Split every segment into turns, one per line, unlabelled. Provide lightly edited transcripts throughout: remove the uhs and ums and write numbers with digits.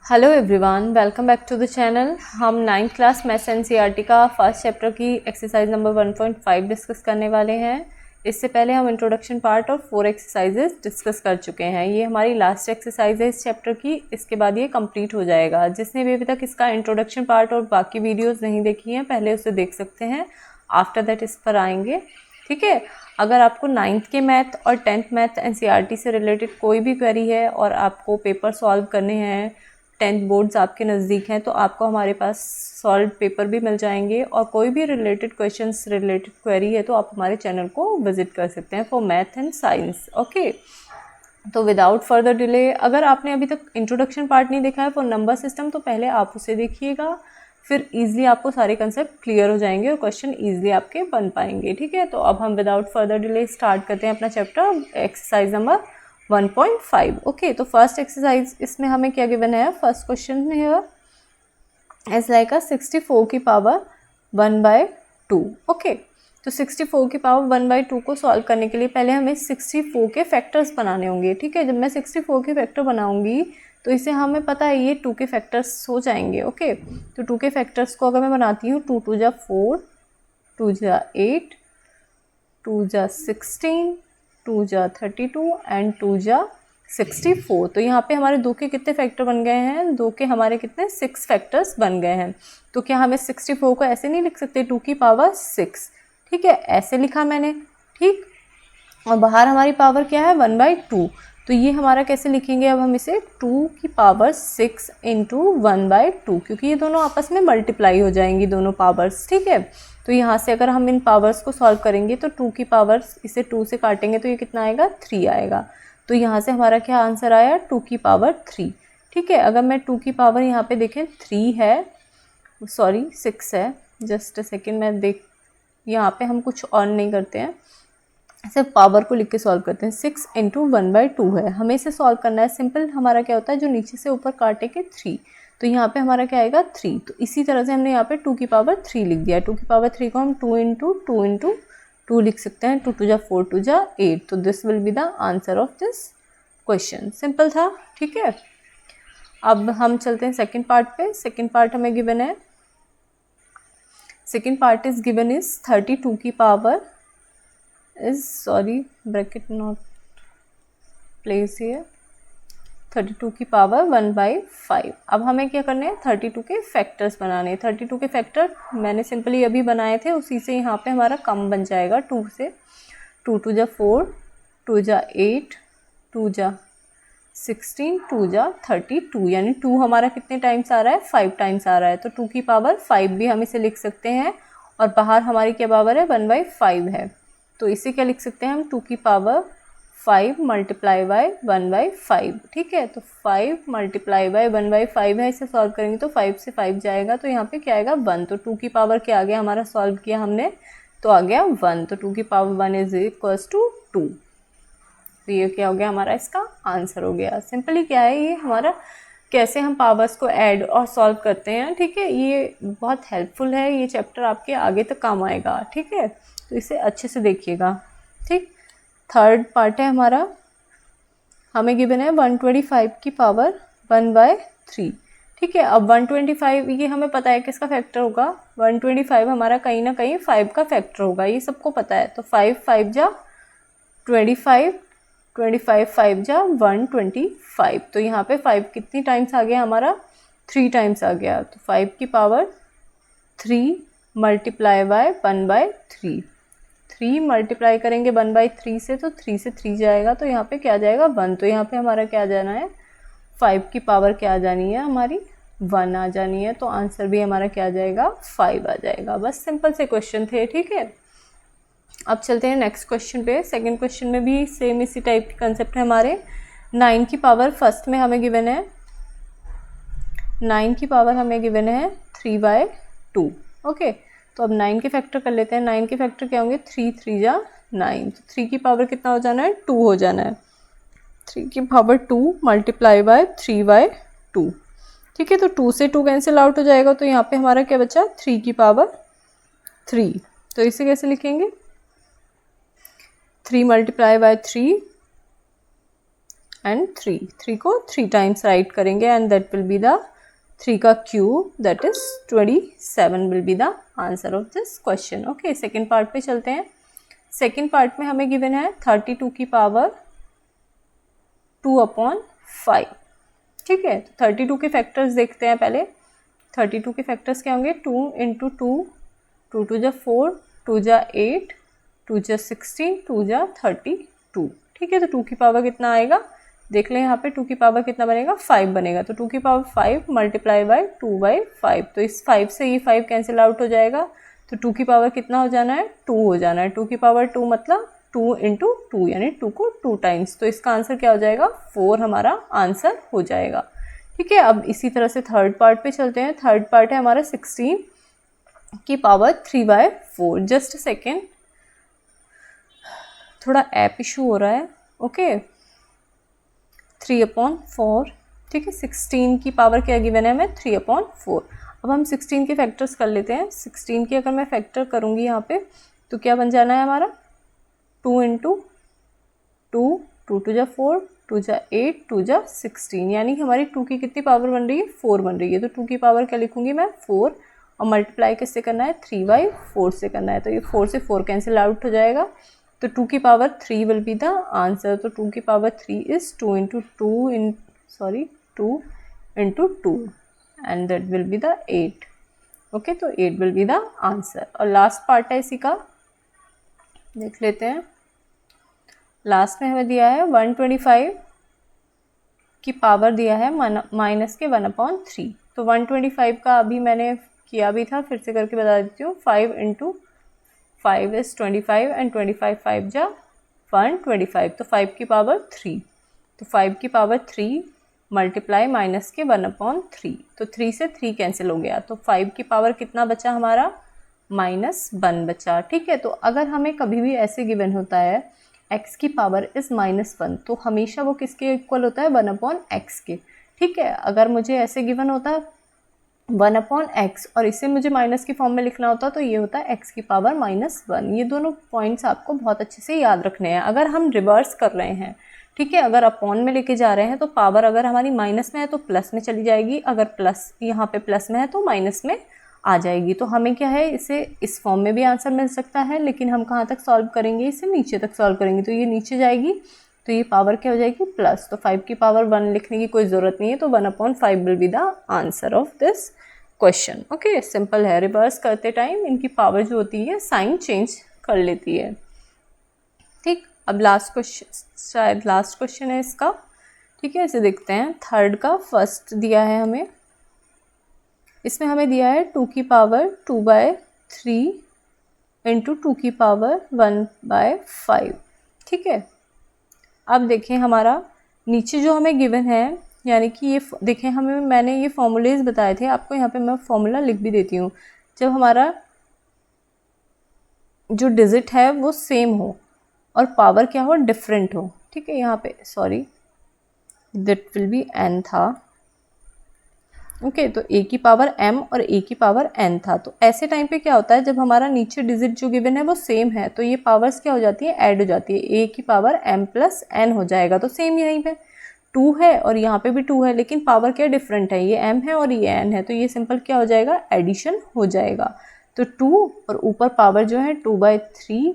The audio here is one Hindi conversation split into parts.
Hello everyone, welcome back to the channel. हम 9th क्लास मैथ्स एनसीईआरटी का फर्स्ट चैप्टर की एक्सरसाइज नंबर 1.5 डिस्कस करने वाले हैं। इससे पहले हम इंट्रोडक्शन पार्ट और 4 एक्सरसाइजेस डिस्कस कर चुके हैं। ये हमारी लास्ट एक्सरसाइज है इस चैप्टर की। इसके बाद ये कंप्लीट हो जाएगा। जिसने भी अभी तक इसका इंट्रोडक्शन पार्ट और बाकी वीडियोज़ नहीं देखी हैं, पहले उसे देख सकते हैं। आफ्टर दैट इस पर आएंगे, ठीक है। अगर आपको 9th के मैथ और 10th मैथ एनसीईआरटी से रिलेटेड कोई भी क्वेरी है और आपको पेपर सॉल्व करने हैं, 10th बोर्ड्स आपके नज़दीक हैं, तो आपको हमारे पास सॉल्व पेपर भी मिल जाएंगे। और कोई भी रिलेटेड क्वेश्चंस रिलेटेड क्वेरी है तो आप हमारे चैनल को विजिट कर सकते हैं for math and science. Okay, तो विदाउट फर्दर डिले, अगर आपने अभी तक इंट्रोडक्शन पार्ट नहीं देखा है फॉर नंबर सिस्टम, तो पहले आप उसे देखिएगा। फिर ईजिली आपको सारे कंसेप्ट क्लियर हो जाएंगे और क्वेश्चन ईजिली आपके बन पाएंगे, ठीक है। तो अब हम विदाउट फर्दर डिले स्टार्ट करते हैं अपना चैप्टर, एक्सरसाइज नंबर 1.5। ओके, तो फर्स्ट एक्सरसाइज इसमें हमें क्या गिवन है। फर्स्ट क्वेश्चन है एज लाइक 64 की पावर 1/2। ओके, तो 64 की पावर 1/2 को सॉल्व करने के लिए पहले हमें 64 के फैक्टर्स बनाने होंगे, ठीक है। जब मैं 64 के फैक्टर बनाऊंगी तो इसे हमें पता है ये 2 के फैक्टर्स हो जाएंगे। ओके, तो 2 के फैक्टर्स को अगर मैं बनाती हूँ, 2 2 जा 4, 2 जा 8, 2 जा 16, 2 जा 32 एंड 2 जा 64। तो यहाँ पे हमारे 2 के कितने फैक्टर बन गए हैं? 2 के हमारे कितने 6 फैक्टर्स बन गए हैं। तो क्या हमें 64 को ऐसे नहीं लिख सकते 2 की पावर 6, ठीक है, ऐसे लिखा मैंने, ठीक। और बाहर हमारी पावर क्या है 1/2। तो ये हमारा कैसे लिखेंगे अब हम इसे, 2 की पावर 6 इंटू 1/2, क्योंकि ये दोनों आपस में मल्टीप्लाई हो जाएंगी दोनों पावर्स, ठीक है। तो यहाँ से अगर हम इन पावर्स को सॉल्व करेंगे तो 2 की पावर्स, इसे 2 से काटेंगे तो ये कितना आएगा 3 आएगा। तो यहाँ से हमारा क्या आंसर आया 2 की पावर 3, ठीक है। अगर मैं 2 की पावर यहाँ पे देखें 3 है, सॉरी 6 है, जस्ट अ सेकेंड मैं देख, यहाँ पे हम कुछ और नहीं करते हैं, सिर्फ पावर को लिख के सॉल्व करते हैं। 6 इंटू 1/2 है, हमें इसे सॉल्व करना है। सिंपल हमारा क्या होता है, जो नीचे से ऊपर काटे के 3, तो यहाँ पे हमारा क्या आएगा 3। तो इसी तरह से हमने यहाँ पे 2 की पावर 3 लिख दिया। 2 की पावर 3 को हम 2 इंटू 2 इंटू 2 लिख सकते हैं। 2 2 जा 4, 2 जा 8। तो this will be the answer of this question. Simple था, ठीक है। अब हम चलते हैं सेकेंड पार्ट पे। सेकेंड पार्ट हमें गिवन है, second part is given is 32 की power is, sorry, bracket not placed here, 32 की पावर 1/5। अब हमें क्या करने हैं, 32 के फैक्टर्स बनाने हैं। 32 के फैक्टर मैंने सिंपली अभी बनाए थे, उसी से यहाँ पे हमारा कम बन जाएगा 2 से। 2 2 जा 4, 2 जा 8, 2 जा 16, 2 जा 32, यानी 2 हमारा कितने टाइम्स आ रहा है 5 टाइम्स आ रहा है। तो 2 की पावर 5 भी हम इसे लिख सकते हैं। और बाहर हमारी क्या पावर है 1/5 है, तो इसे क्या लिख सकते हैं हम, 2 की पावर 5 मल्टीप्लाई बाय 1/5, ठीक है। तो 5 मल्टीप्लाई बाय 1/5 है, इसे सॉल्व करेंगे तो 5 से 5 जाएगा, तो यहाँ पे क्या आएगा 1। तो 2 की पावर क्या आ गया हमारा, सॉल्व किया हमने तो आ गया 1। तो 2 की पावर 1 इज इक्वल्स टू 2। तो ये क्या हो गया हमारा, इसका आंसर हो गया। सिंपली क्या है ये हमारा, कैसे हम पावर्स को ऐड और सॉल्व करते हैं, ठीक है। ये बहुत हेल्पफुल है, ये चैप्टर आपके आगे तक काम आएगा, ठीक है। तो इसे अच्छे से देखिएगा, ठीक। थर्ड पार्ट है हमारा, हमें गिवन है 125 की पावर 1/3, ठीक है। अब 125 ये हमें पता है किसका फैक्टर होगा, 125 हमारा कहीं ना कहीं 5 का फैक्टर होगा, ये सबको पता है। तो 5 5 जा 25, 25 5 जा 125। तो यहाँ पे 5 कितनी टाइम्स आ गया हमारा, 3 टाइम्स आ गया। तो 5 की पावर 3 मल्टीप्लाई बाय 1/3, 3 मल्टीप्लाई करेंगे 1/3 से, तो 3 से 3 जाएगा, तो यहाँ पे क्या जाएगा 1। तो यहाँ पे हमारा क्या जाना है, 5 की पावर क्या आ जानी है हमारी 1 आ जानी है। तो आंसर भी हमारा क्या आ जाएगा 5 आ जाएगा। बस सिंपल से क्वेश्चन थे, ठीक है। अब चलते हैं नेक्स्ट क्वेश्चन पे। सेकंड क्वेश्चन में भी सेम इसी टाइप के कंसेप्ट है हमारे। 9 की पावर फर्स्ट में हमें गिवन है, 9 की पावर हमें गिवन है 3/2। ओके, तो अब 9 के फैक्टर कर लेते हैं। 9 के फैक्टर क्या होंगे, 3 3 जा 9। तो 3 की पावर कितना हो जाना है 2 हो जाना है। 3 की पावर 2 मल्टीप्लाई बाय 3/2, ठीक है। तो 2 से 2 कैंसिल आउट हो जाएगा, तो यहाँ पे हमारा क्या बचा 3 की पावर 3। तो इसे कैसे लिखेंगे, 3 मल्टीप्लाई बाय 3 एंड 3, 3 को 3 टाइम्स राइट करेंगे and that will be the 3 का cube, that is 27 will be the answer of this question. Okay, second part पे चलते हैं। सेकेंड पार्ट में हमें गिवन है 32 की पावर 2/5। ठीक है, तो 32 के फैक्टर्स देखते हैं पहले। 32 के फैक्टर्स क्या होंगे? 2 × 2, 2 2 जा 4, 2 जा 8, 2 जा 16, 2 जा 32। ठीक है, तो 2 की पावर कितना आएगा? देख लें यहाँ पे 2 की पावर कितना बनेगा? 5 बनेगा। तो 2 की पावर 5 मल्टीप्लाई बाय 2/5, तो इस 5 से ये 5 कैंसिल आउट हो जाएगा। तो 2 की पावर कितना हो जाना है? 2 हो जाना है। 2 की पावर 2 मतलब 2 × 2, यानी 2 को 2 टाइम्स। तो इसका आंसर क्या हो जाएगा? 4 हमारा आंसर हो जाएगा। ठीक है, अब इसी तरह से थर्ड पार्ट पे चलते हैं। थर्ड पार्ट है हमारा 16 की पावर 3/4। जस्ट सेकेंड, थोड़ा ऐप इशू हो रहा है। ओके, 3/4। ठीक है, 16 की पावर क्या गिवन है हमें? 3/4। अब हम 16 के फैक्टर्स कर लेते हैं। 16 की अगर मैं फैक्टर करूँगी यहाँ पे तो क्या बन जाना है हमारा? 2 × 2, 2 2 जा 4, 2 जा 8, 2 जा 16, यानी कि हमारी 2 की कितनी पावर बन रही है? 4 बन रही है। तो 2 की पावर क्या लिखूंगी मैं? 4, और मल्टीप्लाई किससे करना है? 3/4 से करना है। तो ये 4 से 4 कैंसिल आउट हो जाएगा। तो 2 की power 3 will be the answer. तो 2 की power 3 is 2 × 2 and that will be the 8। Okay, तो 8 विल बी द आंसर। और लास्ट पार्ट है इसी का, देख लेते हैं। लास्ट में हमें दिया है 125 की पावर दिया है माइनस के 1/3। तो 125 का अभी मैंने किया भी था, फिर से करके बता देती हूँ। 5 × 5 इज 25 एंड 25 5 जा 125, तो 5 की पावर 3। तो 5 की पावर 3 मल्टीप्लाई माइनस के 1/3, तो 3 से 3 कैंसिल हो गया। तो 5 की पावर कितना बचा हमारा? -1 बचा। ठीक है, तो अगर हमें कभी भी ऐसे गिवन होता है x की पावर इज -1, तो हमेशा वो किसके इक्वल होता है? 1/x के। ठीक है, अगर मुझे ऐसे गिवन होता है 1/x और इसे मुझे माइनस की फॉर्म में लिखना होता तो ये होता है x की पावर -1। ये दोनों पॉइंट्स आपको बहुत अच्छे से याद रखने हैं। अगर हम रिवर्स कर रहे हैं, ठीक है, अगर अपॉन में लेके जा रहे हैं तो पावर अगर हमारी माइनस में है तो प्लस में चली जाएगी, अगर प्लस यहाँ पे प्लस में है तो माइनस में आ जाएगी। तो हमें क्या है, इसे इस फॉर्म में भी आंसर मिल सकता है, लेकिन हम कहाँ तक सॉल्व करेंगे? इसे नीचे तक सॉल्व करेंगे। तो ये नीचे जाएगी तो ये पावर क्या हो जाएगी? प्लस। तो 5 की पावर 1 लिखने की कोई ज़रूरत नहीं है, तो 1/5 will be the answer of this question. Okay, simple है। रिवर्स करते टाइम इनकी पावर जो होती है साइन चेंज कर लेती है। ठीक, अब लास्ट क्वेश्चन, शायद लास्ट क्वेश्चन है इसका। ठीक है, इसे देखते हैं। थर्ड का फर्स्ट दिया है हमें, इसमें हमें दिया है 2 की पावर 2/3 इंटू 2 की पावर 1/5। ठीक है, अब देखें हमारा नीचे जो हमें गिवन है, यानी कि ये देखें, हमें मैंने ये फॉर्मूलेज बताए थे आपको, यहाँ पे मैं फॉर्मूला लिख भी देती हूँ। जब हमारा जो डिजिट है वो सेम हो और पावर क्या हो? डिफरेंट हो। ठीक है, यहाँ पे sorry, that will be n था। ओके, तो a की पावर m और a की पावर n था। तो ऐसे टाइम पे क्या होता है, जब हमारा नीचे डिजिट जो गिवन है वो सेम है तो ये पावर्स क्या हो जाती है? ऐड हो जाती है। a की पावर m + n हो जाएगा। तो सेम यहीं पे 2 है और यहाँ पे भी 2 है, लेकिन पावर क्या डिफरेंट है? ये m है और ये n है, तो ये सिंपल क्या हो जाएगा? एडिशन हो जाएगा। तो 2 और ऊपर पावर जो है 2/3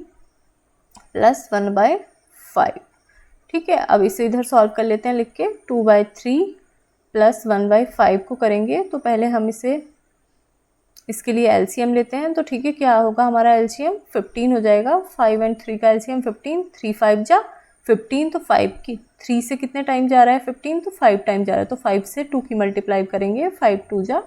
+ 1/5। ठीक है, अब इसे इधर सॉल्व कर लेते हैं लिख के। 2/3 + 1/5 को करेंगे तो पहले हम इसके लिए एलसीएम लेते हैं। तो ठीक है, क्या होगा हमारा एलसीएम? 15 हो जाएगा। 5 और 3 का एलसीएम 15, 3 5 जा 15, तो 5 की 3 से कितने टाइम जा रहा है 15? तो 5 टाइम जा रहा है। तो 5 से 2 की मल्टीप्लाई करेंगे, 5 2 जा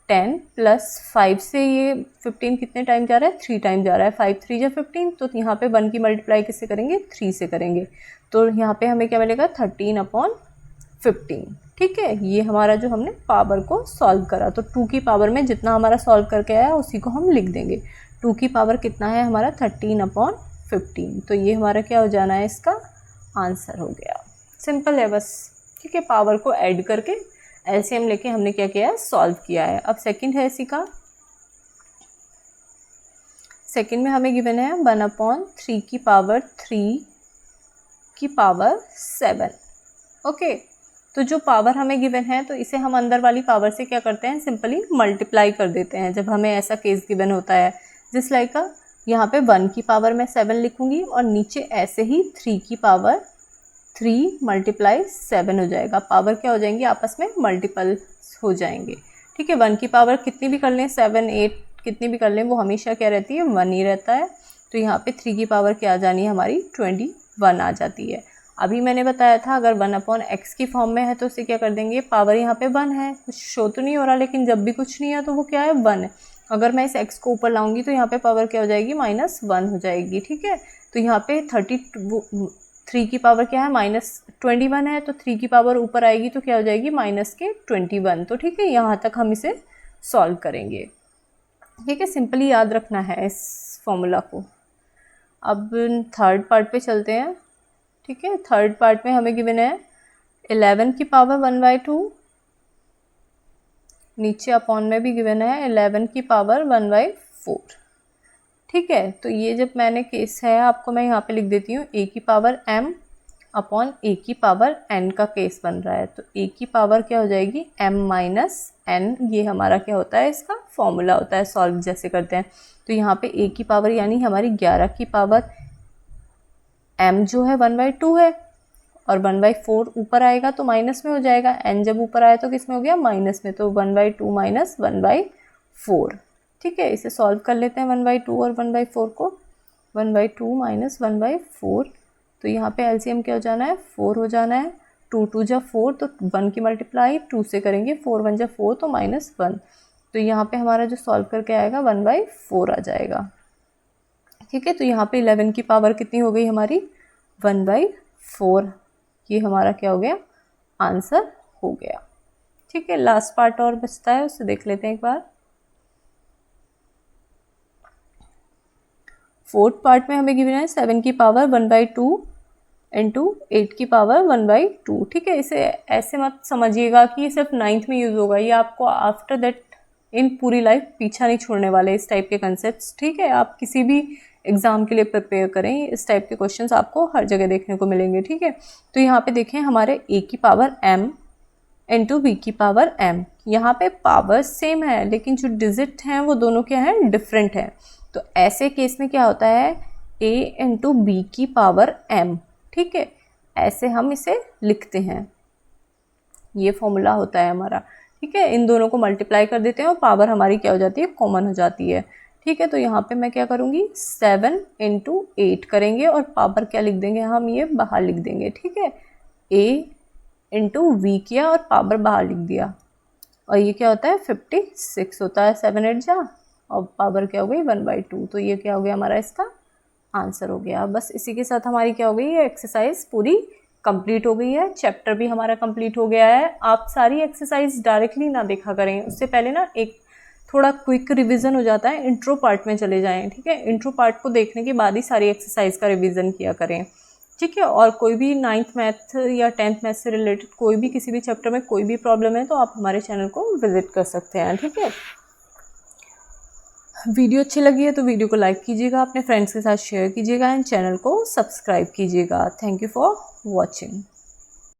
10 प्लस 5 से ये 15 कितने टाइम जा रहा है? 3 टाइम जा रहा है। 5 3 जा 15, तो यहाँ पे 1 की मल्टीप्लाई किससे करेंगे? 3 से करेंगे। तो यहाँ पे हमें क्या मिलेगा? 13/15। ठीक है, ये हमारा जो हमने पावर को सॉल्व करा। तो 2 की पावर में जितना हमारा सॉल्व करके आया उसी को हम लिख देंगे। 2 की पावर कितना है हमारा? 13/15। तो ये हमारा क्या हो जाना है? इसका आंसर हो गया। सिंपल है बस। ठीक है, पावर को ऐड करके एलसीएम लेके हमने क्या किया है? सॉल्व किया है। अब सेकंड है इसी का। सेकंड में हमें गिवन है 1/3 की पावर 3 की पावर 7। ओके, तो जो पावर हमें गिवन है तो इसे हम अंदर वाली पावर से क्या करते हैं, सिंपली मल्टीप्लाई कर देते हैं जब हमें ऐसा केस गिवन होता है। जिस लाइक का यहाँ पे 1 की पावर मैं 7 लिखूंगी और नीचे ऐसे ही 3 की पावर 3 मल्टीप्लाई 7 हो जाएगा। पावर क्या हो जाएंगी, आपस में मल्टीपल हो जाएंगे। ठीक है, 1 की पावर कितनी भी कर लें, 7 8 कितनी भी कर लें, वो हमेशा क्या रहती है, 1 ही रहता है। तो यहाँ पे 3 की पावर क्या आ जानी है हमारी, 21 आ जाती है। अभी मैंने बताया था अगर 1/x की फॉर्म में है तो उसे क्या कर देंगे, पावर यहाँ पे 1 है, कुछ शो तो नहीं हो रहा, लेकिन जब भी कुछ नहीं है तो वो क्या है, 1 है। अगर मैं इस x को ऊपर लाऊंगी तो यहाँ पे पावर क्या हो जाएगी, -1 हो जाएगी। ठीक है, तो यहाँ पे 3 की पावर क्या है, -21 है, तो 3 की पावर ऊपर आएगी तो क्या हो जाएगी, -21। तो ठीक है, यहाँ तक हम इसे सॉल्व करेंगे। ठीक है, सिंपली याद रखना है इस फॉर्मूला को। अब थर्ड पार्ट पे चलते हैं। ठीक है, थर्ड पार्ट में हमें गिवन है 11 की पावर 1/2, नीचे अपॉन में भी गिवन है 11 की पावर 1/4। ठीक है, तो ये जब मैंने केस है आपको मैं यहाँ पे लिख देती हूँ a की पावर m अपॉन a की पावर n का केस बन रहा है। तो a की पावर क्या हो जाएगी, m - n, ये हमारा क्या होता है, इसका फॉर्मूला होता है सॉल्व जैसे करते हैं। तो यहाँ पे a की पावर यानी हमारी 11 की पावर m जो है 1/2 है, और 1/4 ऊपर आएगा तो माइनस में हो जाएगा, n जब ऊपर आया तो किस में हो गया, माइनस में, तो 1/2 माइनस 1/4। ठीक है, इसे सॉल्व कर लेते हैं 1/2 और 1/4 को। 1/2 माइनस 1/4, तो यहाँ पे एलसीएम क्या हो जाना है, 4 हो जाना है। 2 2 जा 4, तो 1 की मल्टीप्लाई 2 से करेंगे, 4 1 जा 4, तो -1। तो यहाँ पे हमारा जो सॉल्व करके आएगा 1/4 आ जाएगा। ठीक है, तो यहाँ पे 11 की पावर कितनी हो गई हमारी, 1/4। ये हमारा क्या हो गया, आंसर हो गया। ठीक है, लास्ट पार्ट और बचता है, उसे देख लेते हैं एक बार। फोर्थ पार्ट में हमें गिवन है 7 की पावर 1/2 इंटू 8 की पावर 1/2। ठीक है, इसे ऐसे मत समझिएगा कि ये सिर्फ 9th में यूज़ होगा, ये आपको आफ्टर दैट इन पूरी लाइफ पीछा नहीं छोड़ने वाले इस टाइप के कंसेप्ट्स। ठीक है, आप किसी भी एग्जाम के लिए प्रिपेयर करें, इस टाइप के क्वेश्चंस आपको हर जगह देखने को मिलेंगे। ठीक है, तो यहाँ पे देखें हमारे a की पावर m इंटू b की पावर m, यहाँ पे पावर सेम है लेकिन जो डिजिट हैं वो दोनों क्या हैं, डिफरेंट है। तो ऐसे केस में क्या होता है, a इंटू बी की पावर m। ठीक है, ऐसे हम इसे लिखते हैं, ये फॉर्मूला होता है हमारा। ठीक है, इन दोनों को मल्टीप्लाई कर देते हैं और पावर हमारी क्या हो जाती है, कॉमन हो जाती है। ठीक है, तो यहाँ पे मैं क्या करूँगी, 7 इंटू 8 करेंगे और पावर क्या लिख देंगे, हम ये बाहर लिख देंगे। ठीक है, a इंटू वी किया और पावर बाहर लिख दिया, और ये क्या होता है, 56 होता है, 7 8 जा, और पावर क्या हो गई, 1/2। तो ये क्या हो गया, हमारा इसका आंसर हो गया। बस इसी के साथ हमारी क्या हो गई, ये एक्सरसाइज पूरी कंप्लीट हो गई है, चैप्टर भी हमारा कंप्लीट हो गया है। आप सारी एक्सरसाइज डायरेक्टली ना देखा करें, उससे पहले ना एक थोड़ा क्विक रिवीजन हो जाता है, इंट्रो पार्ट में चले जाएं। ठीक है, इंट्रो पार्ट को देखने के बाद ही सारी एक्सरसाइज का रिवीजन किया करें। ठीक है, और कोई भी 9th मैथ या 10th मैथ से रिलेटेड कोई भी किसी भी चैप्टर में कोई भी प्रॉब्लम है तो आप हमारे चैनल को विजिट कर सकते हैं। ठीक है, वीडियो अच्छी लगी है तो वीडियो को लाइक कीजिएगा, अपने फ्रेंड्स के साथ शेयर कीजिएगा एंड चैनल को सब्सक्राइब कीजिएगा। Thank you for watching.